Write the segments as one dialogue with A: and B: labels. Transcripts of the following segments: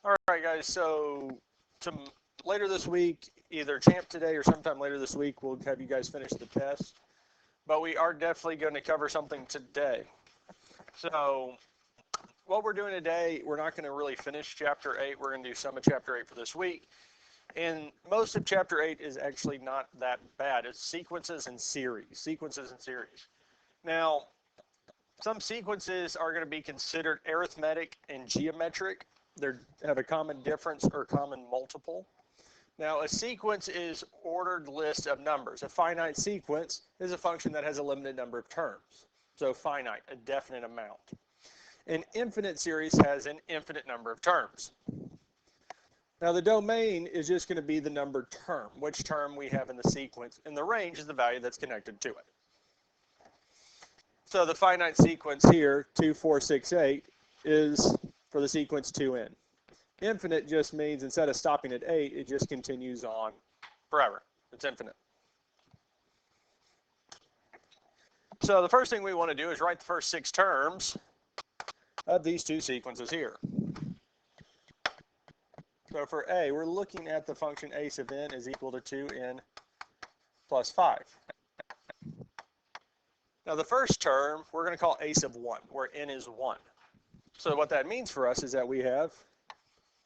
A: All right, guys, so later this week, either Champ today or sometime later this week, we'll have you guys finish the test. But we are definitely going to cover something today. So what we're doing today, we're not going to really finish Chapter 8. We're going to do some of Chapter 8 for this week. And most of Chapter 8 is actually not that bad. It's sequences and series. Now, some sequences are going to be considered arithmetic and geometric. They have a common difference or common multiple. Now, a sequence is ordered list of numbers. A finite sequence is a function that has a limited number of terms. So finite, a definite amount. An infinite series has an infinite number of terms. Now, the domain is just going to be the number term, which term we have in the sequence, and the range is the value that's connected to it. So the finite sequence here, 2, 4, 6, 8, is for the sequence 2n. Infinite just means instead of stopping at 8, it just continues on forever. It's infinite. So the first thing we want to do is write the first 6 terms of these two sequences here. So for a, we're looking at the function a sub n is equal to 2n plus 5. Now the first term, we're going to call a sub 1, where n is 1. So what that means for us is that we have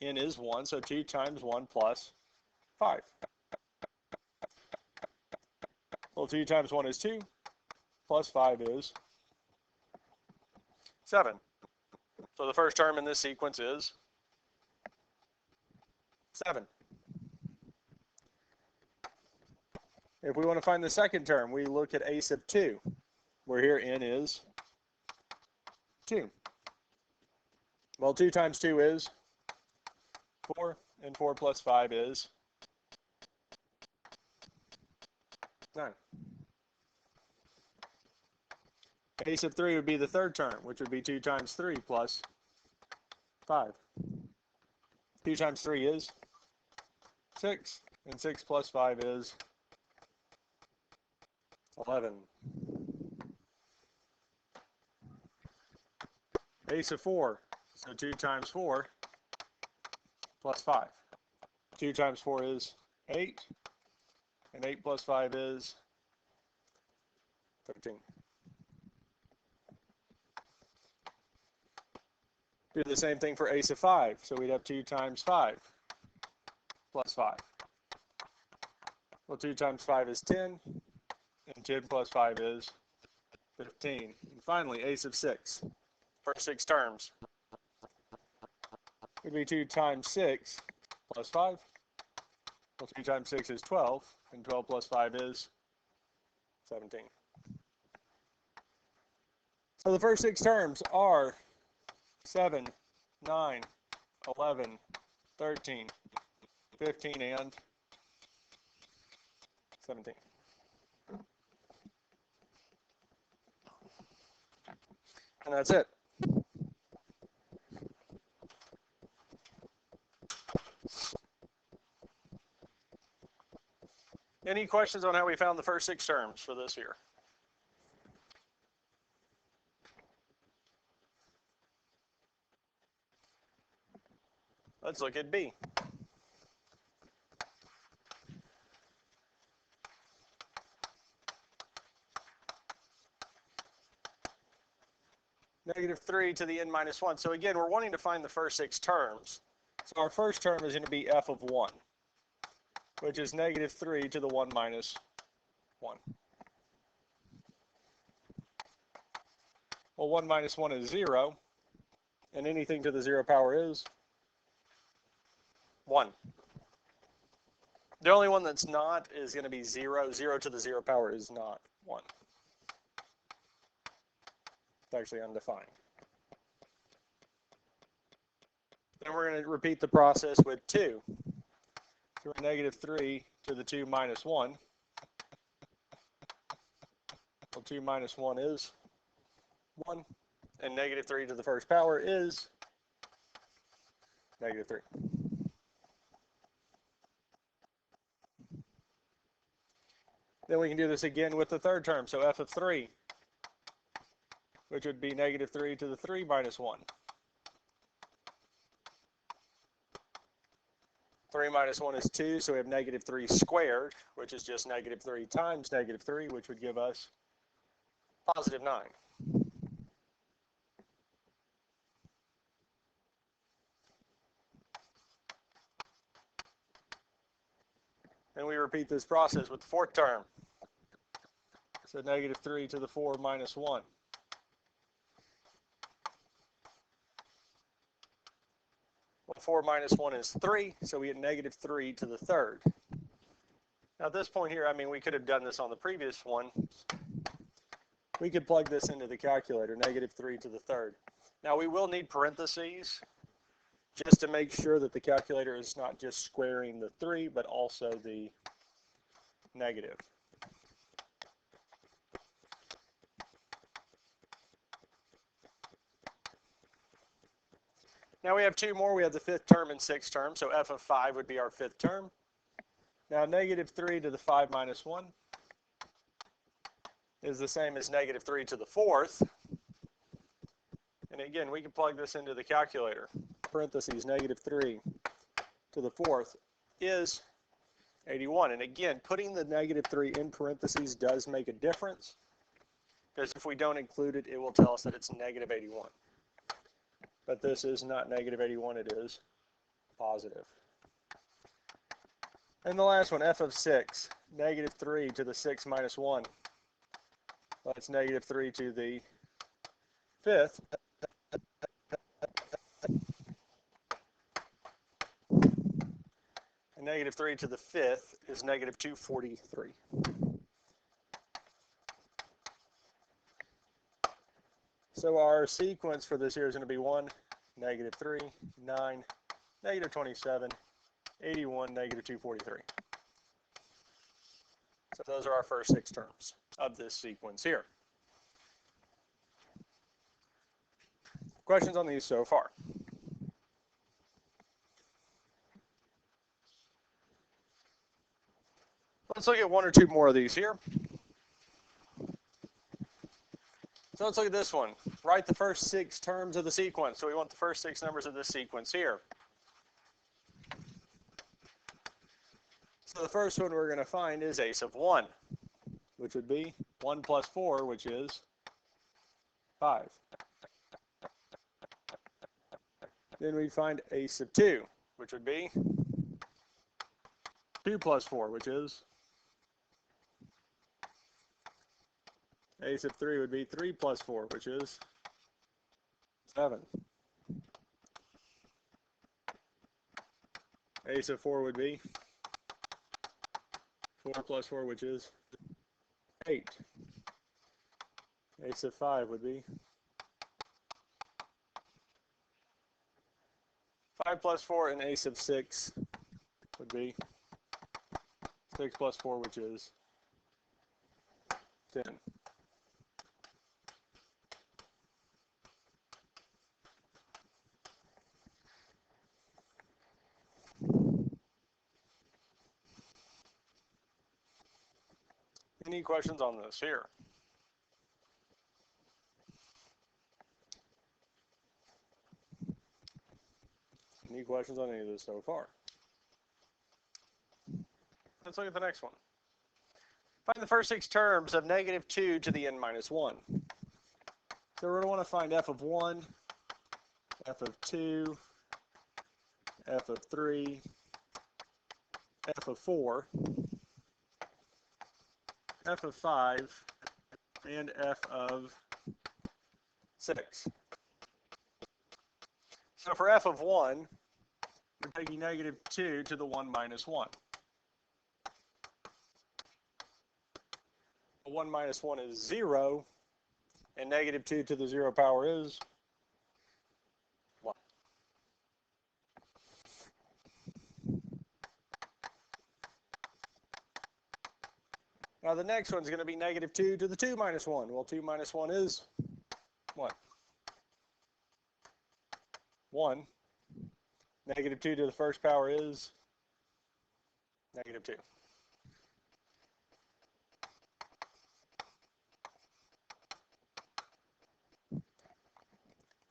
A: n is 1, so 2 times 1 plus 5. Well, 2 times 1 is 2, plus 5 is 7. So the first term in this sequence is 7. If we want to find the second term, we look at a sub 2, where here n is 2. Well, 2 times 2 is 4, and 4 plus 5 is 9. A sub 3 would be the third term, which would be 2 times 3 plus 5. 2 times 3 is 6, and 6 plus 5 is 11. A sub 4, so 2 times 4 plus 5. 2 times 4 is 8, and 8 plus 5 is 13. Do the same thing for a sub 5, so we'd have 2 times 5 plus 5. Well, 2 times 5 is 10, and 10 plus 5 is 15. And finally, a sub 6, first 6 terms, would be 2 times 6 plus 5. Well, 2 times 6 is 12, and 12 plus 5 is 17. So the first 6 terms are 7, 9, 11, 13, 15, and 17. And that's it. Any questions on how we found the first 6 terms for this here? Let's look at B. Negative 3 to the n minus 1. So again, we're wanting to find the first 6 terms. So our first term is going to be f of 1, which is negative 3 to the 1 minus 1. Well, 1 minus 1 is 0, and anything to the 0 power is 1. The only one that's not is going to be 0. 0 to the 0 power is not 1. It's actually undefined. Then we're going to repeat the process with 2. So we're negative 3 to the 2 minus 1. Well, 2 minus 1 is 1. And negative 3 to the first power is negative 3. Then we can do this again with the third term. So f of 3, which would be negative 3 to the 3 minus 1. 3 minus 1 is 2, so we have negative 3 squared, which is just negative 3 times negative 3, which would give us positive 9. And we repeat this process with the fourth term. So negative 3 to the 4 minus 1. Well, 4 minus 1 is 3, so we get negative 3 to the third. Now at this point here, I mean, we could have done this on the previous one. We could plug this into the calculator, negative 3 to the third. Now we will need parentheses just to make sure that the calculator is not just squaring the 3, but also the negative. Now we have two more. We have the fifth term and sixth term, so f of 5 would be our fifth term. Now negative 3 to the 5 minus 1 is the same as negative 3 to the fourth. And again, we can plug this into the calculator. Parentheses, negative 3 to the fourth is 81. And again, putting the negative 3 in parentheses does make a difference, because if we don't include it, it will tell us that it's negative 81. But this is not negative 81, it is positive. And the last one, f of 6, negative 3 to the 6 minus 1. That's negative 3 to the fifth. And negative 3 to the fifth is negative 243. So our sequence for this here is going to be 1, negative 3, 9, negative 27, 81, negative 243. So those are our first 6 terms of this sequence here. Questions on these so far? Let's look at one or two more of these here. So let's look at this one. Write the first 6 terms of the sequence. So we want the first 6 numbers of this sequence here. So the first one we're going to find is ace of 1, which would be 1 plus 4, which is 5. Then we'd find ace of 2, which would be 2 plus 4, which is ace of 3 would be 3 plus 4, which is 7. Ace of 4 would be 4 plus 4, which is 8. Ace of 5 would be 5 plus 4, and ace of 6 would be 6 plus 4, which is 10. Any questions on this here? Any questions on any of this so far? Let's look at the next one. Find the first 6 terms of negative 2 to the n minus 1. So we're going to want to find f of 1, f of 2, f of 3, f of 4, f of 5, and f of 6. So for f of 1, we're taking negative 2 to the 1 minus 1. 1 minus 1 is 0, and negative 2 to the 0 power is 1. Now the next one's going to be negative 2 to the 2 minus 1. Well, 2 minus 1 is what? 1. Negative 2 to the first power is negative 2.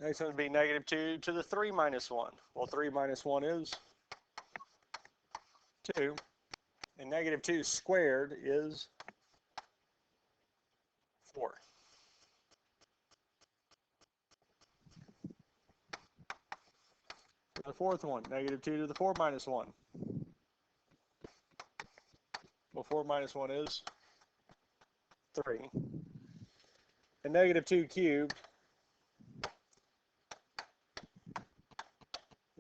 A: Next one would be negative 2 to the 3 minus 1. Well, 3 minus 1 is 2, and negative 2 squared is 4. For the fourth one, negative 2 to the 4 minus 1. Well, 4 minus 1 is 3. And negative 2 cubed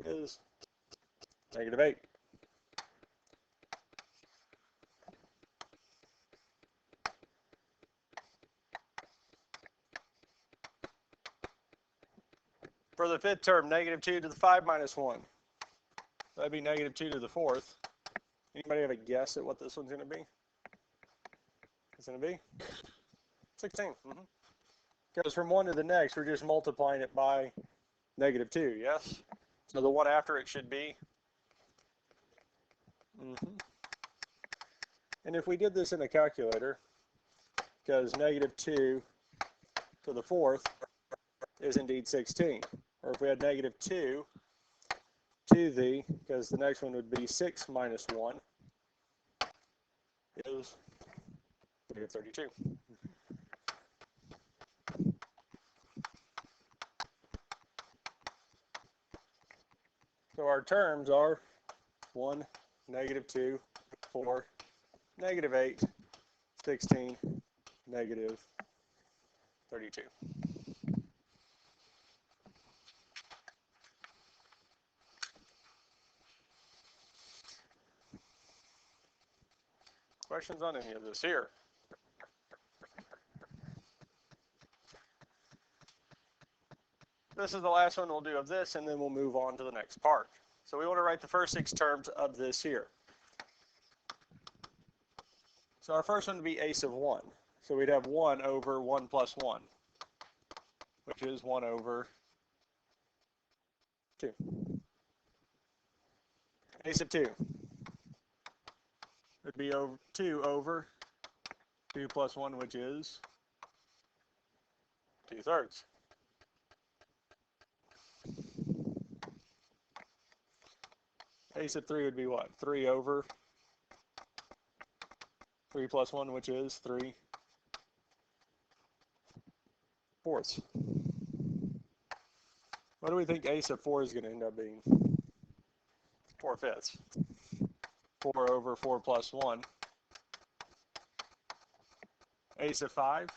A: is negative 8. For the fifth term, negative 2 to the 5 minus 1. That'd be negative 2 to the fourth. Anybody have a guess at what this one's going to be? It's going to be 16. Because from one to the next, we're just multiplying it by negative 2, yes? So the one after it should be. And if we did this in a calculator, because negative 2 to the fourth is indeed 16. Or if we had negative 2 to the, because the next one would be 6 minus 1, is negative 32. So our terms are 1, negative 2, 4, negative 8, 16, negative 32. Questions on any of this here? This is the last one we'll do of this, and then we'll move on to the next part. So we want to write the first 6 terms of this here. So our first one would be ace of 1. So we'd have 1 over 1 plus 1, which is 1 over 2. Ace of 2 would be over 2 over 2 plus 1, which is 2/3. Ace of 3 would be what? 3 over 3 plus 1, which is 3/4. What do we think ace of 4 is going to end up being? 4/5. 4 over 4 plus 1. Ace of 5.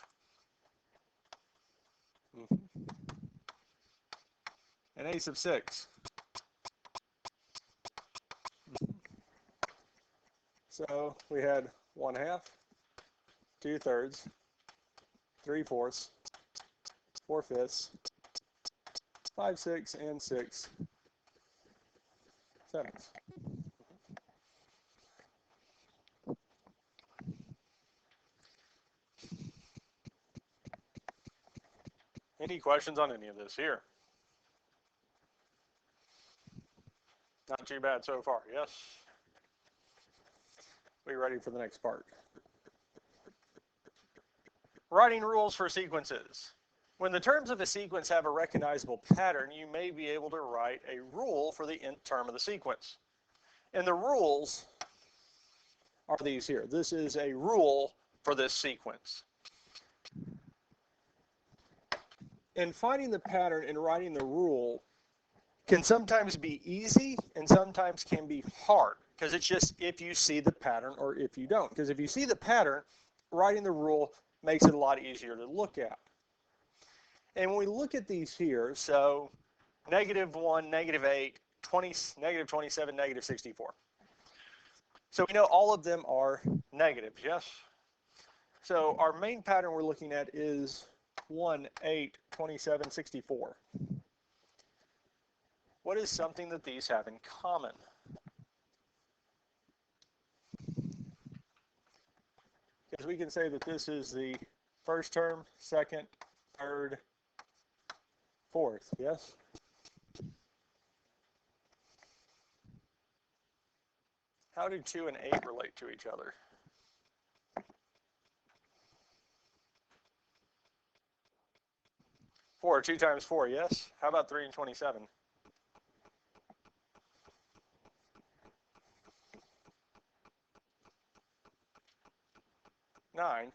A: And ace of 6. So we had 1/2, 2/3, 3/4, 4/5, 5/6, and 6/7. Any questions on any of this here? Not too bad so far, yes? We ready for the next part? Writing rules for sequences. When the terms of a sequence have a recognizable pattern, you may be able to write a rule for the nth term of the sequence. And the rules are these here. This is a rule for this sequence. And finding the pattern and writing the rule can sometimes be easy and sometimes can be hard, because it's just if you see the pattern or if you don't. Because if you see the pattern, writing the rule makes it a lot easier to look at. And when we look at these here, so -1, -8, 20, -27, -64. So we know all of them are negatives, yes? So our main pattern we're looking at is 1, 8, 27, 64. What is something that these have in common? Because we can say that this is the first term, second, third, fourth, yes? How do 2 and 8 relate to each other? Four, 2 times 4, yes? How about 3 and 27? 9.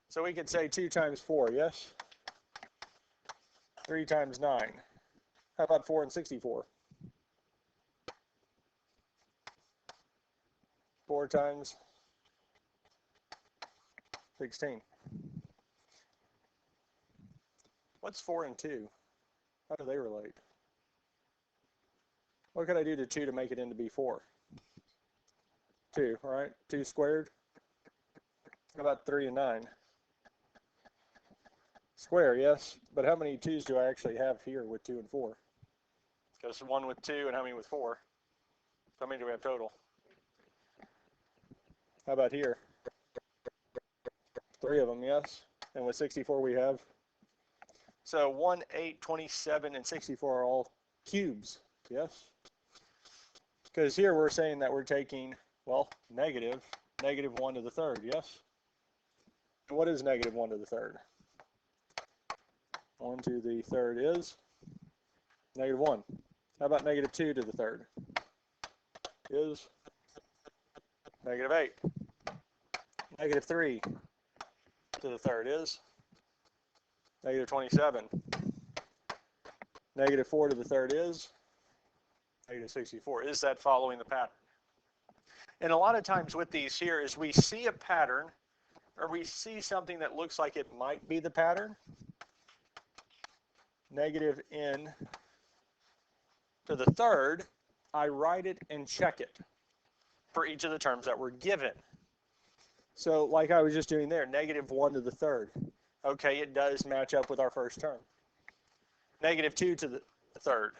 A: So we could say 2 times 4, yes? 3 times 9. How about 4 and 64? 4 times 16. What's 4 and 2? How do they relate? What could I do to 2 to make it into be 4? 2, right? 2 squared. How about 3 and 9? Square, yes. But how many 2's do I actually have here with 2 and 4? Because 1 with 2 and how many with 4? How many do we have total? How about here? 3 of them, yes. And with 64 we have? So 1, 8, 27, and 64 are all cubes, yes? Because here we're saying that we're taking, well, negative 1 to the third, yes? And what is negative 1 to the third? 1 to the third is negative 1. How about negative 2 to the third? Is negative 8. Negative 3 to the third is negative 27. Negative 4 to the third is negative 64. Is that following the pattern? And a lot of times with these here is we see a pattern, or we see something that looks like it might be the pattern. Negative n to the third, I write it and check it for each of the terms that were given. So like I was just doing there, negative 1 to the third. Okay, it does match up with our first term. Negative 2 to the third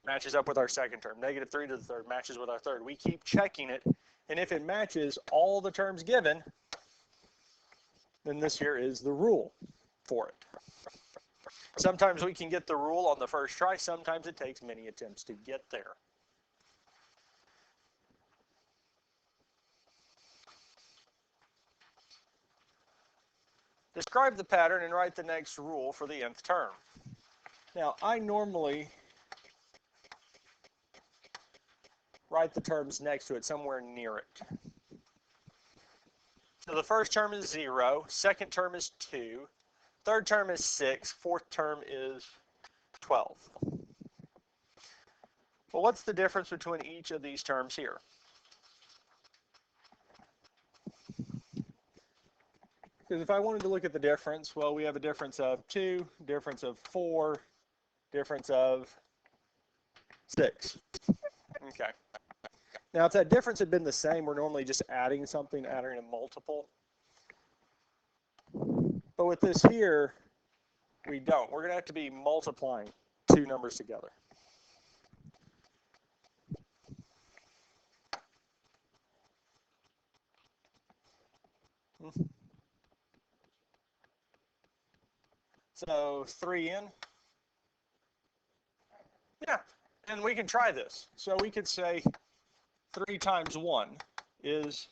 A: matches up with our second term. Negative 3 to the third matches with our third. We keep checking it, and if it matches all the terms given, then this here is the rule for it. Sometimes we can get the rule on the first try. Sometimes it takes many attempts to get there. Describe the pattern and write the next rule for the nth term. Now, I normally write the terms next to it, somewhere near it. So the first term is 0, second term is 2, third term is 6, fourth term is 12. Well, what's the difference between each of these terms here? Because if I wanted to look at the difference, well, we have a difference of 2, difference of 4, difference of 6. Okay. Now, if that difference had been the same, we're normally just adding something, adding a multiple. But with this here, we don't. We're going to have to be multiplying two numbers together. So 3n. Yeah, and we can try this. So we could say 3 times 1 is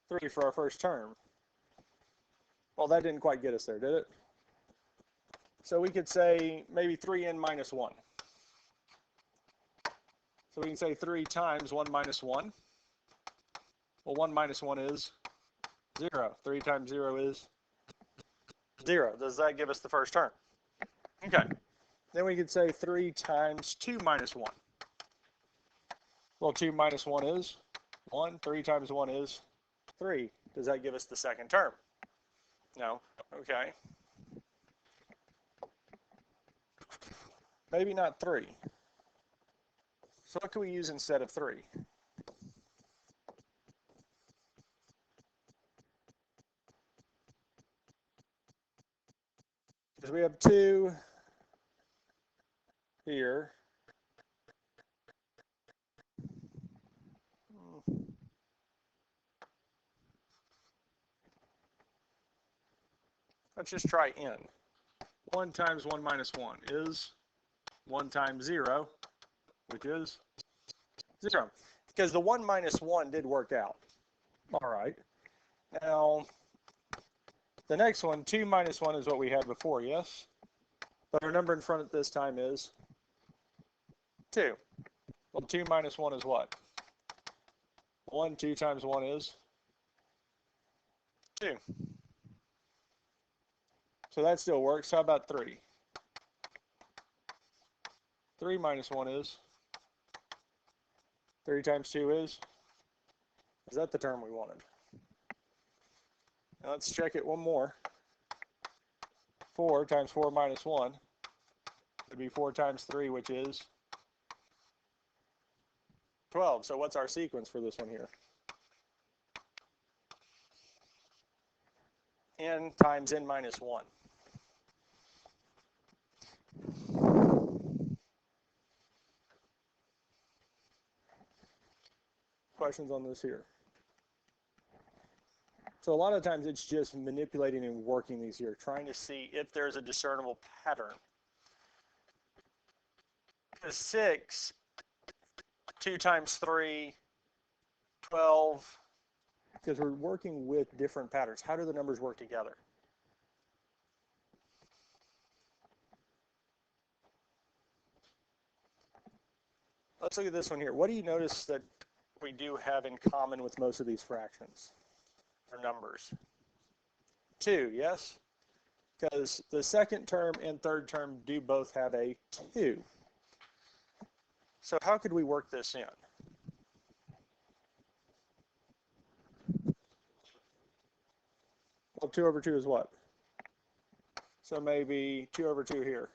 A: 3 for our first term. Well, that didn't quite get us there, did it? So we could say maybe 3n minus 1. So we can say 3 times 1 minus 1. Well, 1 minus 1 is 0. 3 times 0 is 0. Does that give us the first term? Okay. Then we could say 3 times 2 minus 1. Well, 2 minus 1 is 1. 3 times 1 is 3. Does that give us the second term? No. Okay. Maybe not 3. So what can we use instead of 3? Because we have 2 here. Let's just try n. 1 times 1 minus 1 is 1 times 0, which is 0. Because the 1 minus 1 did work out. All right. Now, the next one, 2 minus 1 is what we had before, yes? But our number in front at this time is 2. Well, 2 minus 1 is what? 1, 2 times 1 is 2. So that still works. How about 3? 3 minus 1 is? 3 times 2 is? Is that the term we wanted? Now let's check it one more. 4 times 4 minus 1 would be 4 times 3, which is 12. So what's our sequence for this one here? N times n minus 1. Questions on this here? So a lot of times it's just manipulating and working these here, trying to see if there's a discernible pattern. The 6, 2 times 3, 12, because we're working with different patterns. How do the numbers work together? Let's look at this one here. What do you notice that we do have in common with most of these fractions or numbers? 2, yes? Because the second term and third term do both have a 2. So how could we work this in? Well, 2 over 2 is what? So maybe 2 over 2 here.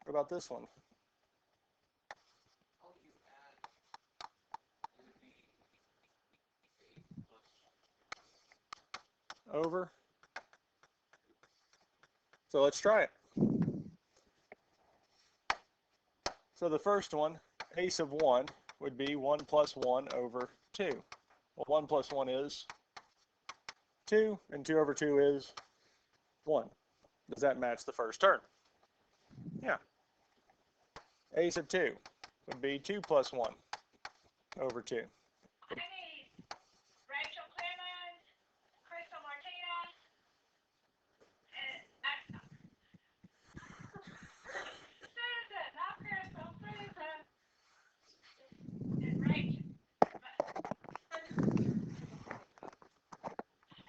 A: What about this one? Over. So let's try it. So the first one, a sub 1, would be 1 plus 1 over 2. Well, 1 plus 1 is 2, and 2 over 2 is 1. Does that match the first term? Yeah. A sub 2 would be 2 plus 1 over 2.
B: I need Rachel Clemens, Crystal Martinez, Susan, not Crystal, Susan, and Rachel.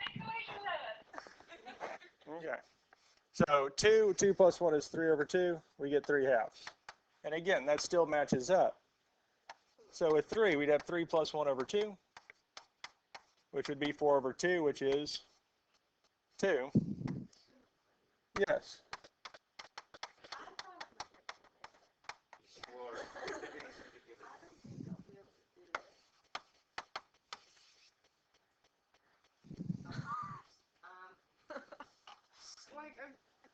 B: And Gleason Lewis.
A: Okay. So 2 plus 1 is 3 over 2. We get 3 halves. And again, that still matches up. So with 3, we'd have 3 plus 1 over 2, which would be 4 over 2, which is 2. Yes.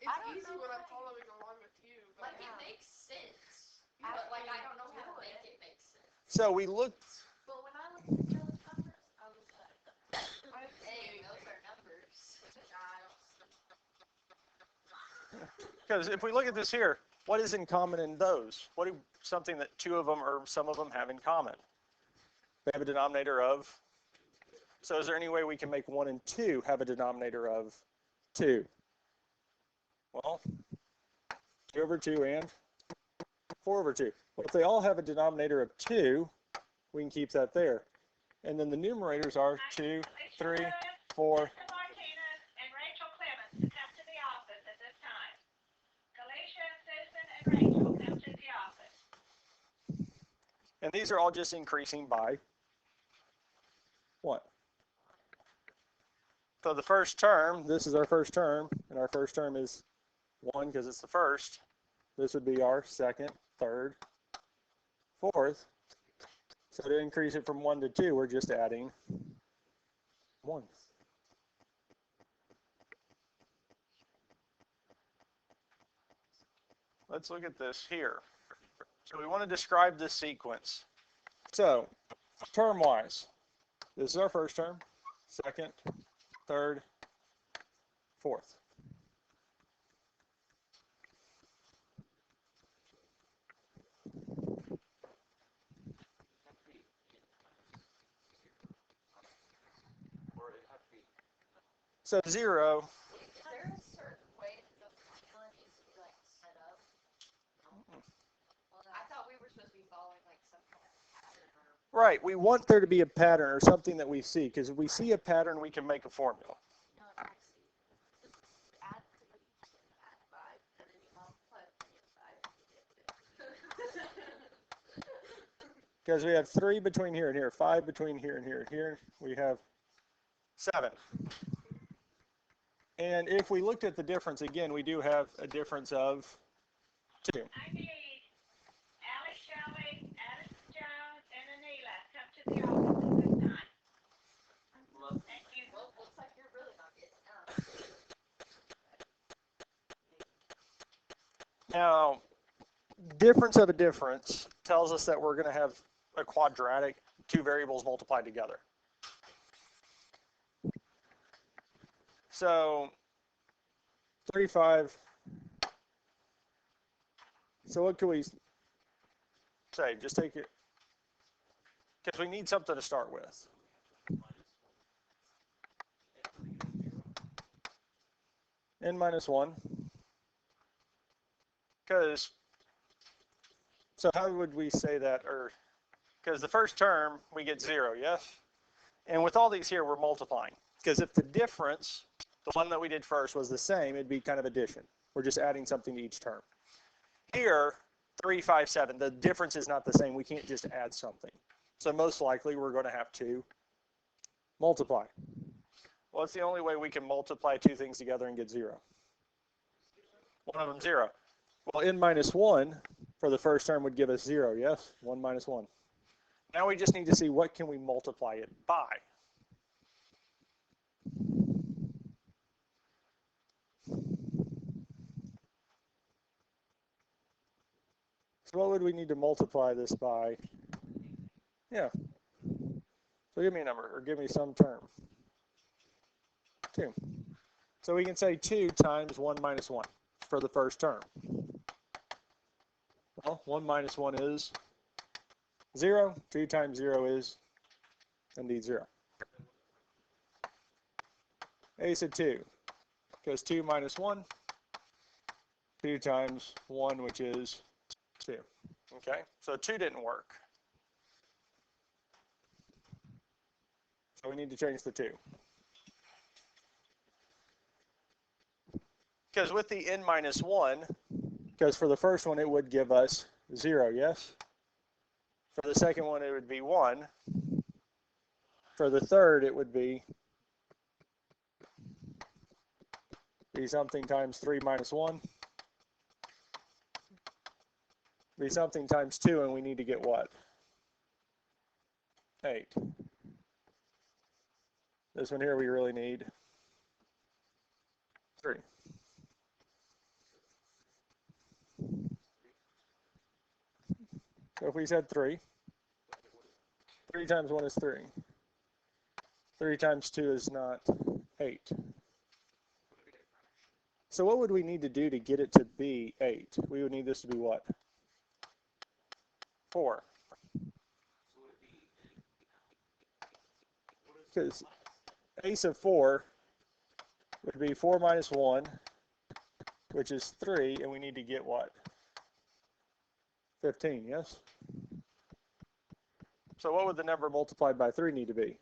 C: It's easy when I'm following along with you. But
D: it makes sense. But I don't know how to make it make sense.
A: So we looked.
D: But when I looked at those numbers, I was like, hey, those are numbers.
A: Because if we look at this here, what is in common in those? What do something that 2 of them or some of them have in common? They have a denominator of. So is there any way we can make 1 and 2 have a denominator of 2? Well, 2 over 2 and 4 over 2. Well, if they all have a denominator of 2, we can keep that there. And then the numerators are 2, 3, 4.
B: Crystal Martinez and Rachel Clemens to come to the office at this time. Galicia, Susan, and Rachel come to the office.
A: And these are all just increasing by what? So the first term, this is our first term, and our first term is 1 because it's the first. This would be our second, third, fourth. So to increase it from 1 to 2, we're just adding 1. Let's look at this here. So we want to describe this sequence. So term-wise, this is our first term, second, third, fourth. So 0.
D: Is there a certain way that the formula needs to be like set up? Well, I thought we were supposed to be following like some kind of pattern or
A: Right, we want there to be a pattern or something that we see, because if we see a pattern, we can make a formula.
D: No, it's actually just add 3 and add 5, and then you multiply it and get 5 and you get 6.
A: Because we have 3 between here and here, 5 between here and here, here we have 7. And if we looked at the difference, again, we do have a difference of 2.
B: I need Alex Shelley, Addison Jones, and Anila come to the office at this time. Thank you.
D: Well, looks like you're really not getting out.
A: Now, difference of a difference tells us that we're going to have a quadratic, 2 variables multiplied together. So 35. So what can we say? Just take it, because we need something to start with. N minus 1. Because, so how would we say that? Or, because the first term, we get 0, yes? And with all these here, we're multiplying. Because if the difference, the one that we did first, was the same, it'd be kind of addition. We're just adding something to each term. Here, 3, 5, 7, the difference is not the same. We can't just add something. So most likely, we're going to have to multiply. Well, it's the only way we can multiply 2 things together and get 0. One of them 0. Well, n minus 1 for the first term would give us 0, yes? 1 minus 1. Now we just need to see what can we multiply it by. So what would we need to multiply this by? Yeah. So give me a number, or give me some term. 2. So we can say 2 times 1 minus 1 for the first term. Well, 1 minus 1 is 0. 2 times 0 is indeed 0. A said 2, because 2 minus 1, 2 times 1, which is 2. Okay, so 2 didn't work. So we need to change the 2. Because with the n minus 1, because for the first one it would give us 0, yes? For the second one it would be 1. For the third it would be something times 3 minus 1. Be something times 2, and we need to get what? 8. This one here we really need 3. So if we said 3, 3 times 1 is 3. 3 times 2 is not 8. So what would we need to do to get it to be 8? We would need this to be what? 4. Because ace of 4 would be 4 minus 1, which is 3, and we need to get what? 15, yes? So what would the number multiplied by 3 need to be?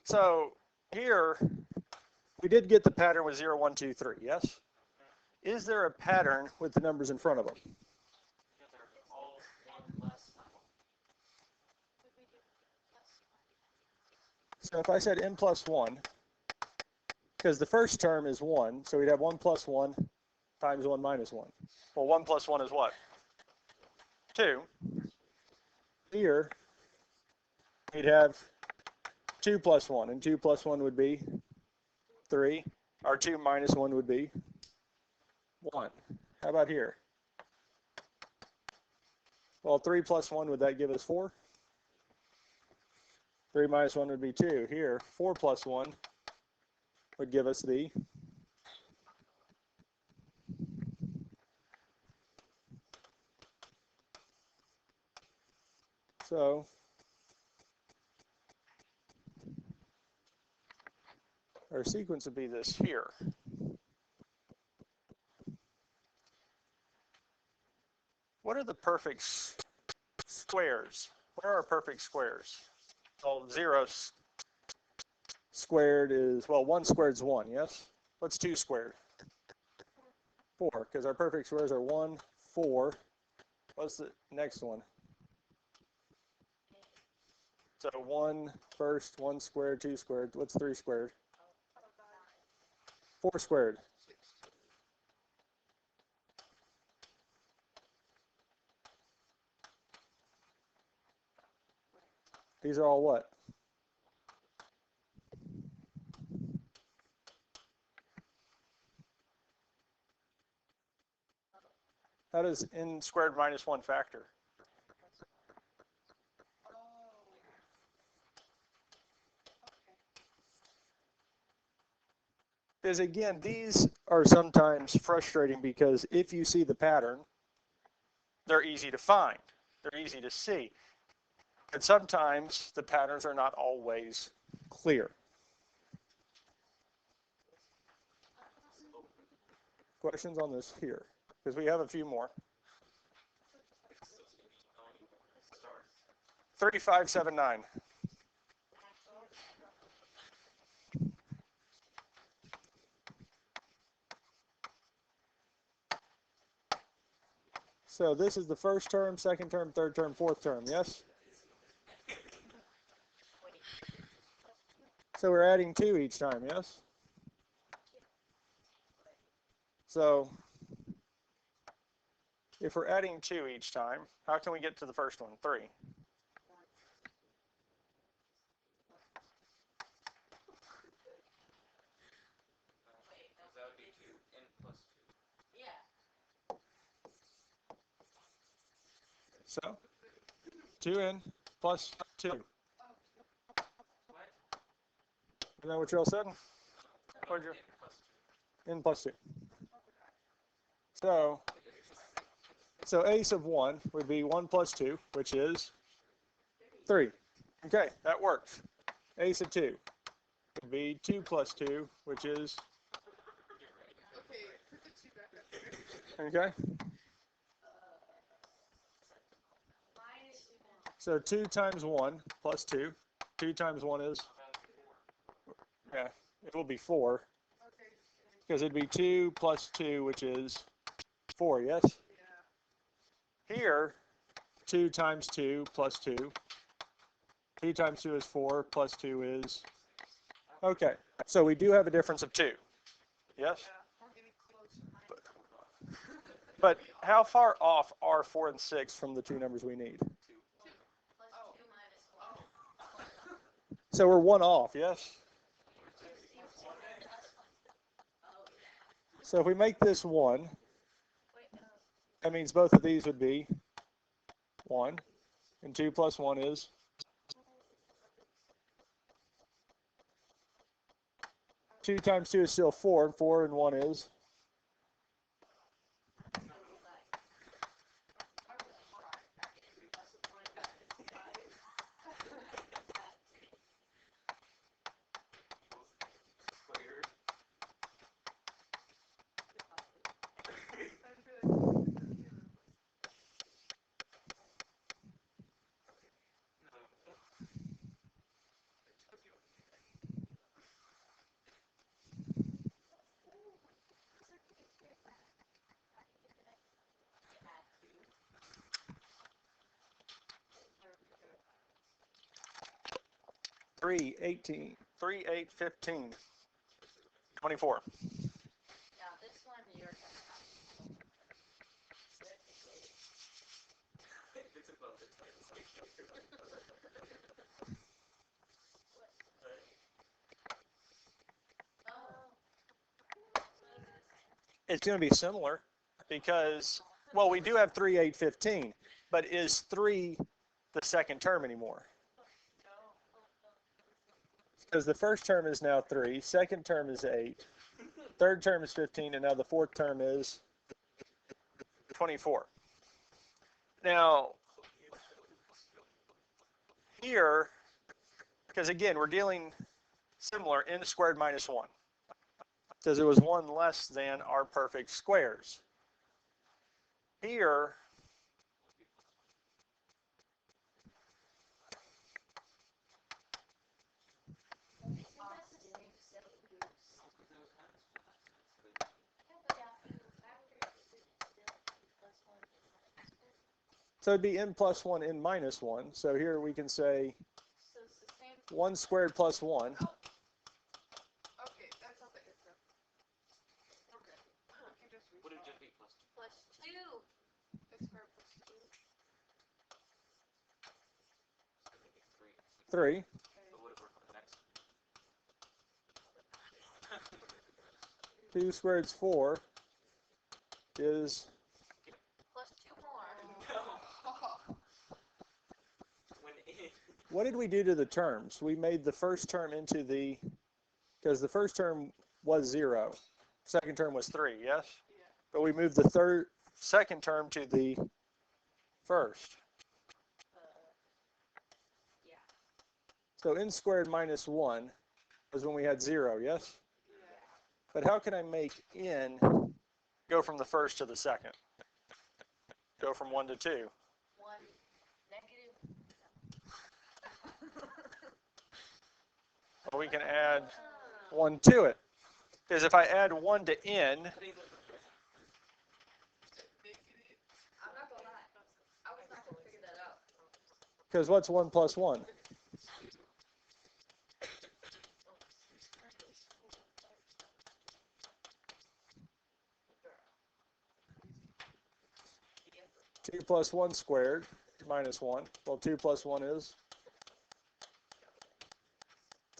A: So here, we did get the pattern with 0, 1, 2, 3, yes? Is there a pattern with the numbers in front of them? So if I said n plus 1, because the first term is 1, so we'd have 1 plus 1 times 1 minus 1. Well, 1 plus 1 is what? 2. Here, we'd have 2 plus 1, and 2 plus 1 would be 3. Or 2 minus 1 would be 1. How about here? Well, 3 plus 1, would that give us 4? 3 minus 1 would be 2. Here, 4 plus 1 would give us the so our sequence would be this here. What are the perfect squares? What are our perfect squares? Well, 0 squared is, well, 1 squared is 1, yes? What's 2 squared? 4, because our perfect squares are 1, 4. What's the next one? So 1 first, 1 squared, 2 squared. What's 3 squared? 4 squared. These are all what? How does n squared minus 1 factor? Because again, these are sometimes frustrating because if you see the pattern, they're easy to find. They're easy to see. But sometimes the patterns are not always clear. Questions on this here? Because we have a few more. 3579. So this is the first term, second term, third term, fourth term, yes? So we're adding 2 each time, yes? So if we're adding 2 each time, how can we get to the first one? 3. So 2n plus 2. Isn't that what you all said? N plus 2. So a sub 1 would be 1 plus 2, which is 3. Okay, that works. A sub 2 would be 2 plus 2, which is,
C: Okay, put the 2 back up there.
A: okay? So 2 times 1 plus 2. 2 times 1 is, yeah, it will be 4.
C: Okay.
A: Because it'd be 2 plus 2, which is 4, yes?
C: Yeah.
A: Here, 2 times 2 plus 2. 2 times 2 is 4, plus 2 is, okay. So we do have a difference of 2, yes?
C: Yeah, we're getting closer.
A: But how far off are 4 and 6 from the 2 numbers we need? So we're 1 off, yes? So if we make this 1, that means both of these would be 1. And 2 plus 1 is? 2 times 2 is still 4, and 4 and 1 is? Three, 18, 3, 8, 15, 24.
D: Yeah, this one you're
A: It's going to be similar because, well, we do have 3, 8, 15, but is 3 the second term anymore? Because the first term is now 3, second term is 8, third term is 15, and now the fourth term is 24. Now, here, because again, we're dealing similar, n squared minus 1, because it was 1 less than our perfect squares. Here, so it'd be n plus 1, n minus 1. So here we can say 1 squared plus 1.
C: Okay, that's not the answer. Okay. You can just
D: Would it just be plus 2? Plus 2.
C: X squared plus 2.
D: So it would be 3.
A: 3.
D: But would it work on the next?
A: 2 squared is 4 is,
D: Plus 2 more. When
A: what did we do to the terms? We made the first term into the, because the first term was 0. Second term was 3, yes?
C: Yeah.
A: But we moved the second term to the first.
D: Yeah.
A: So n squared minus 1 was when we had 0, yes?
C: Yeah.
A: But how can I make n go from the first to the second? Go from 1 to 2.
D: 1 negative.
A: Well, we can add 1 to it. Because if I add 1 to n,
D: I'm not gonna lie. I was not gonna figure that out.
A: because what's 1 plus 1? 2 plus 1 squared minus 1. Well, 2 plus 1 is?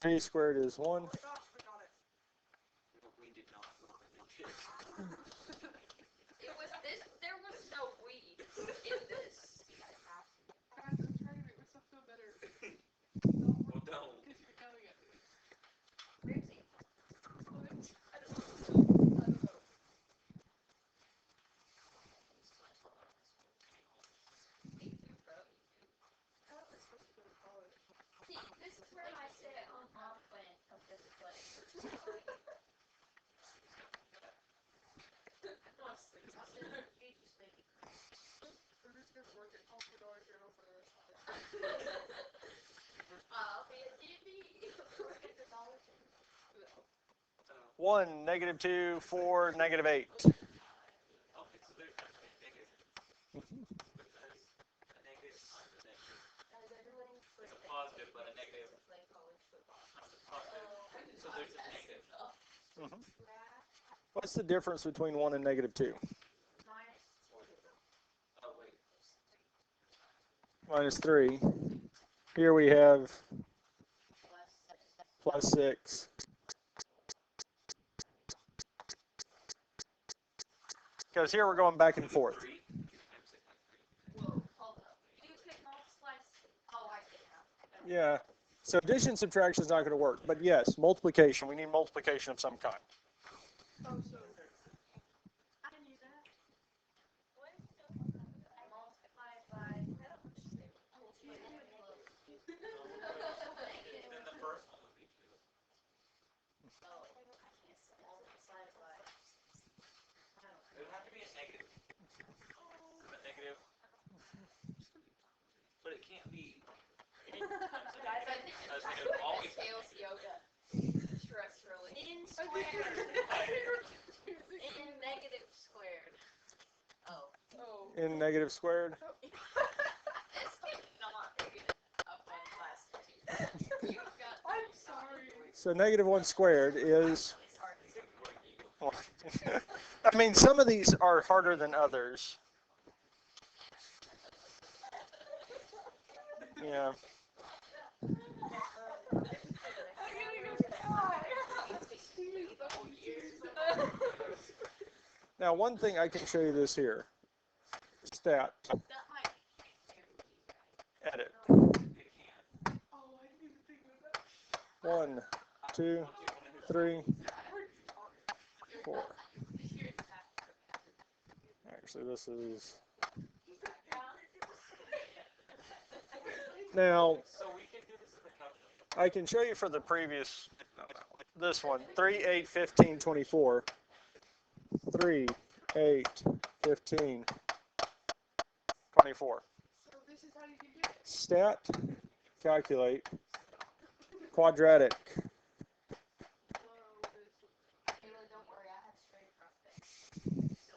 A: 3 squared is 1.
C: Oh my gosh, we got it.
D: We did not. It was this. There was no we in this.
C: Guys, I'm trying to make myself feel better.
D: Well, don't.
C: Because you're yelling at me.
D: Ramsey.
C: I don't know. How am I supposed to go to college?
D: See, this is where I say I'm confident of this play.
C: We're just gonna work at $12 journal for the rest of the day.
D: I'll be a TV. Work at the Dollar Tree.
A: 1, negative 2, 4, negative 8.
D: Okay, so there's a negative. A negative times a negative. It's a positive, but a negative. Play college football. So there's a negative.
A: Mhm. What's the difference between 1 and negative 2?
D: Oh, wait.
A: Minus 3. Here we have plus 6. Because here we're going back and forth.
D: 3 times 6 like 3. Whoa, hold up. You could multiply. Oh, I get it now.
A: Yeah. So addition subtraction is not going to work. But yes, multiplication. We need multiplication of some kind.
C: Oh, so
D: I knew that. I multiplied by. Then the first one would be 2. Oh, I can't say multiply by. It would have to be a negative. A negative. But it can't be. Guys, I think it's always Tails yoga. Stress relief. In squared. In negative squared. Oh.
C: oh.
A: In negative squared.
D: It's not negative. Up on class 2. You've got.
C: I'm sorry.
A: So negative 1 squared is,
D: Sorry.
A: I mean, some of these are harder than others. Yeah. Now, one thing I can show you this here. Stat.
D: That might.
A: Edit.
C: Oh, I didn't even think of that.
A: 1, 2, 3, 4. Actually, this is. Now,
D: So we can do this in the calculator.
A: I can show you for the previous this one. 3, 8, 15, 24. 3, 8, 15, 24.
C: So this is how you can do it.
A: Stat, calculate, quadratic.
C: Whoa, this
D: Kayla, don't worry, I have straight prospects. So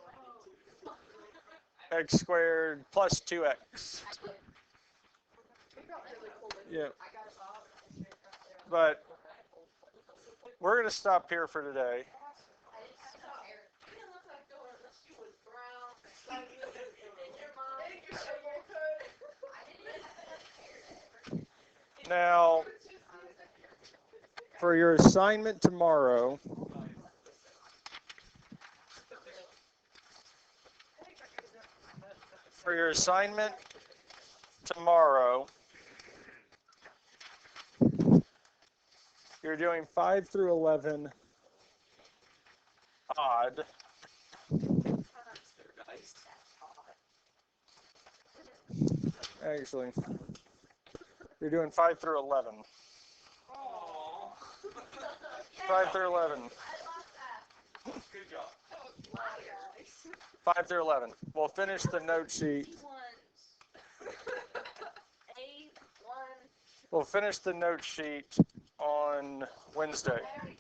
D: I
A: X squared plus 2x.
D: did.
C: it got really cold.
A: Yeah,
D: I got a Bob and straight prospects.
A: but we're going to stop here for today.
D: I didn't have no hair.
C: You didn't look like Dora unless she was brown. Like you was
D: And your mom.
C: and your shape hood.
D: I didn't even have hair ever.
A: Now, for your assignment tomorrow, you're doing 5 through 11 odd. Actually, you're doing 5 through 11. 5 through 11.
D: I lost that.
A: Good job.
C: That was a lot, guys.
A: 5 through 11. We'll finish the note sheet.
D: A1.
A: We'll finish the note sheet on Wednesday.
D: I already